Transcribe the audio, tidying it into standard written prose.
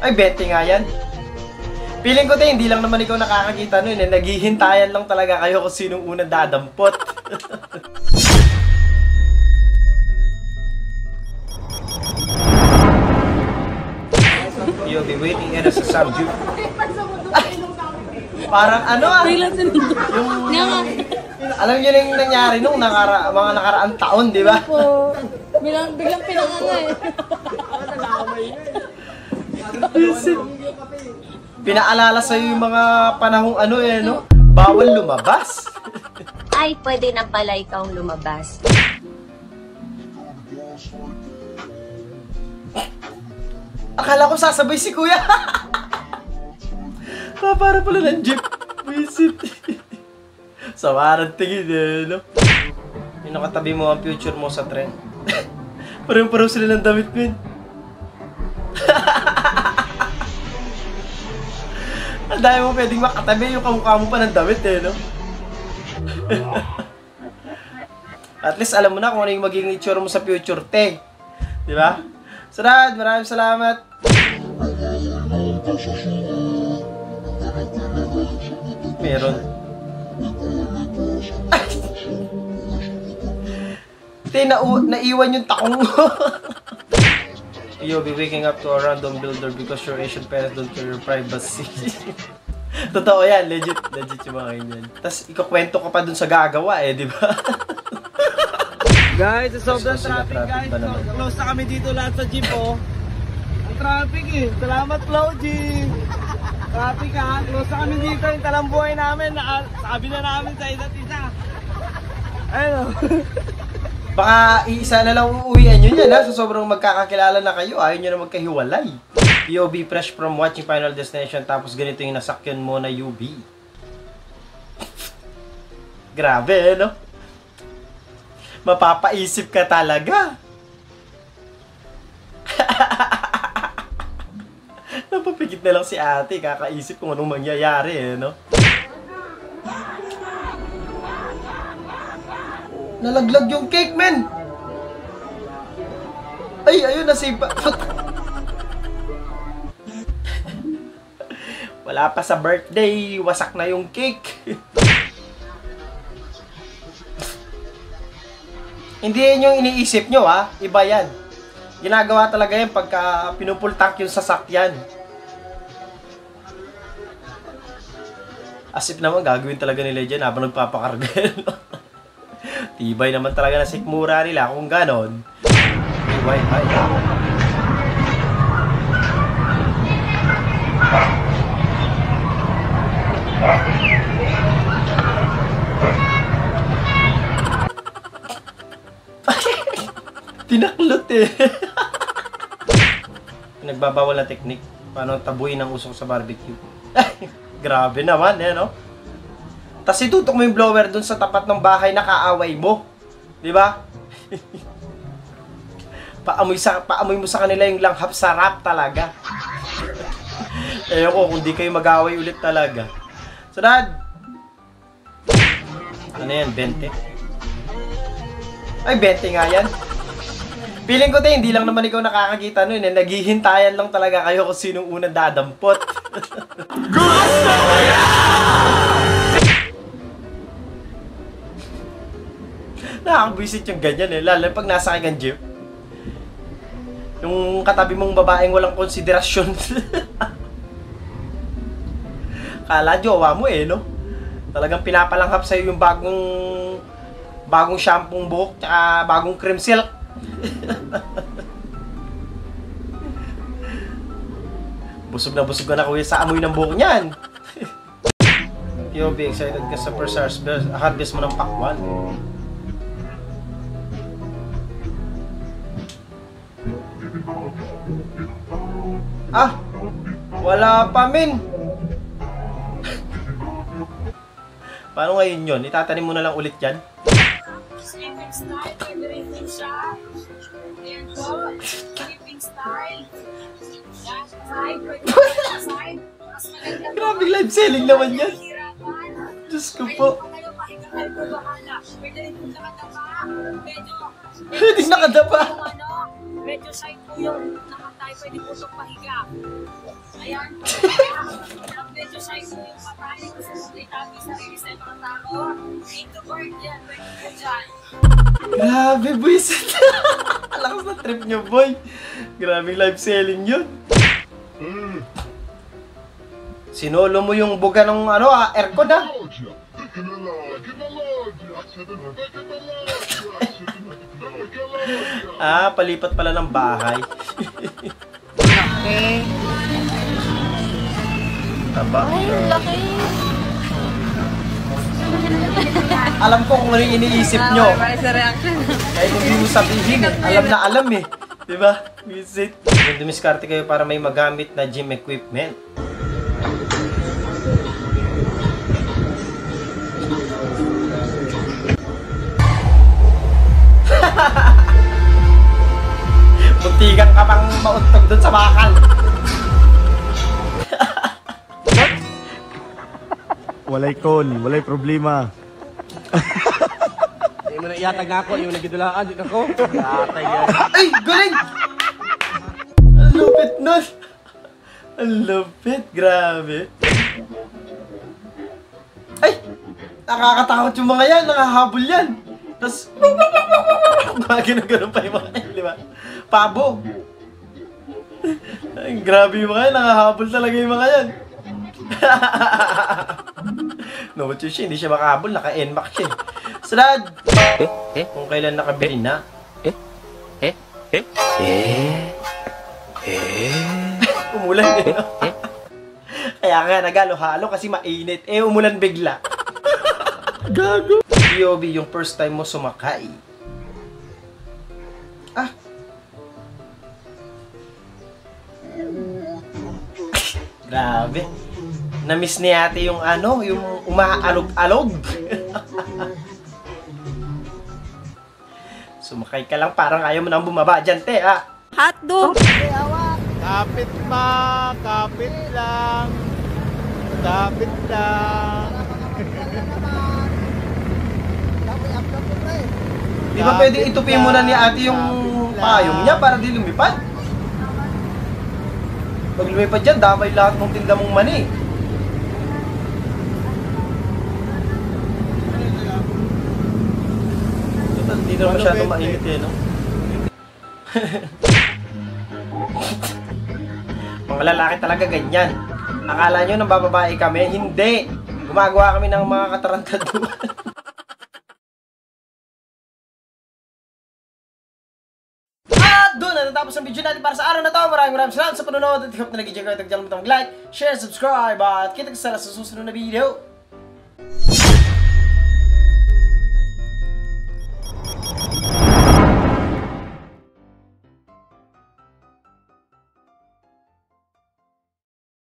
Ay, 20 nga yan. Feeling ko hindi lang naman ikaw nakakakita nun eh. Naghihintayan lang talaga kayo kung sinong unang dadampot. You'll be waiting in a subject. Parang ano ah. Alam niyo na yung nangyari nung mga nakaraang taon, di ba? Po. Biglang pinanganga eh. Pinaalala sa'yo yung mga panahong ano eh, no? Bawal lumabas. Ay, pwede na pala ikaw lumabas. Akala ko sasabay si kuya. Para pala ng jeep. Visit. Sawarang tingin eh, no? Yung nakatabi mo ang future mo sa trend. Parang sila ng damit ko yun. Ang dami mo pwedeng makatabi yung kamukha mo pa ng damit eh, no? At least alam mo na kung ano yung magiging itsura mo sa future, te. Di ba? So, Dad, maraming salamat. Meron. Te, naiwan yung takong mo. You'll be waking up to a random builder because your Asian parents don't care your privacy. Totoo yan, legit yung mga ganyan. Tapos ikakwento ka pa dun sa gagawa eh, di ba? Guys, sobrang traffic guys. Close na kami dito lahat sa jeep oh. Ang traffic eh. Salamat Floji. Traffic ha. Close na kami dito. Yung talambuhay namin. Sabi na namin sa isa't isa. Ayun oh. Baka iisa na lang uuwian nyo yan ha. So sobrang magkakakilala na kayo. Ayaw nyo na magkahiwalay. POV fresh from watching Final Destination. Tapos ganito yung nasakyan mo na UB. Grabe no? Mapapaisip ka talaga. Napapikit na lang si ate. Kakaisip kung anong mangyayari eh, no? Nalaglag yung cake, men! Ay, ayun, nasipa. Wala pa sa birthday. Wasak na yung cake. Hindi yun yung iniisip nyo, ha? Iba yan. Ginagawa talaga yan pagka pinupultak yung sasakyan. Asip naman, gagawin talaga nila dyan habang nagpapakarga. Tibay naman talaga na sikmura nila kung ganon. Tibay. Tinaklot eh. Nagbabawal na technique. Paano tabuin ang usok sa barbecue. Grabe naman eh, no? Tapos itutok mo yung blower dun sa tapat ng bahay na kaaway mo. Di ba? Paamoy mo sa kanila yung langhap sarap talaga. Ayoko kung di kayo mag-away ulit talaga. So, Dad. Ano yan? 20? Ay, 20 nga yan. Feeling ko hindi lang naman ikaw nakakakita nun eh. Naghihintayan lang talaga kayo kung sinong unang dadampot. Gusto ko yan! Nakakabwisit yung ganyan eh. Lalo pag nasa kang jeep. Yung katabi mong babaeng walang konsiderasyon. Kala jowa mo eh, no? Talagang pinapalanghap sa'yo yung bagong shampoo buhok tsaka bagong cream silk. Busog ka na kuya sa amoy ng buhok niyan. POV, excited ka sa first harvest mo ng pakwan. Ah, wala pa min. Paano ngayon yun? Itatanim mo na lang ulit yan? Sleeping style, everything siya. Yan po, sleeping style. Grabe live selling naman yan. Diyos ko po. Medyo nakadapa. Medyo side po yung nakatayo. tayo pwede pusok pahiga. Ayan. Medyo size mo yung patay. Gusto mo itabi sa sarili sa mga tao. Introvert yan. Pwede ka dyan. Grabe, buisit. Alakas na trip nyo, boy. Grabe live selling yun. Sinolo mo yung buga ng aircon ha? Palipat pala ng bahay. Taba. Ay, laki. Alam ko kung ano yung iniisip nyo. May sa reaction. Kahit hindi mo sabihin eh. Alam na alam eh. Diba? Visit. Kung dumiskarte kayo para may magamit na gym equipment. Muntikan ka pang mauntog dun sa bakal. Walay call, walay problema. Hindi mo na iatag na ako, yung nagidulaan din ako. Iatag yan. Ay! Galing! Ang lupit nun! Ang lupit! Grabe! Ay! Nakakatakot yung mga yan! Nakahabol yan! Tapos... Ganun pa yung mga yan, di ba? Pabo! Ay, grabe yung mga yan! Nakahabol talaga yung mga yan! No, but siya, hindi siya makahabol, naka-NMAX siya. Sarad! Kung kailan nakabili na. Umulan eh. Kaya nga, nagalo-halo kasi mainit. Umulan bigla. Gago! POV, yung first time mo sumakay. Grabe. Na-miss ni ate yung yung umaalog-alog. Sumakay ka lang, parang ayaw mo nang bumaba dyan, te, ha? Hotdog. Kapit ma, kapit lang. Kapit lang. Di ba pwede itupi muna ni ate yung payong niya para di lumipad? Pag lumipad dyan, damay lahat ng tinda mong mani. Total, di na masyadong mainit eh, no? Mga lalaki talaga ganyan. Akala nyo nang bababae kami? Hindi! Gumagawa kami ng mga katarantaduan. Doon na natapos ang video natin para sa araw na to. Maraming salamat sa panonood at hope na nag-enjoy kayo. Huwag mag-like, share, subscribe at kita sa susunod na video.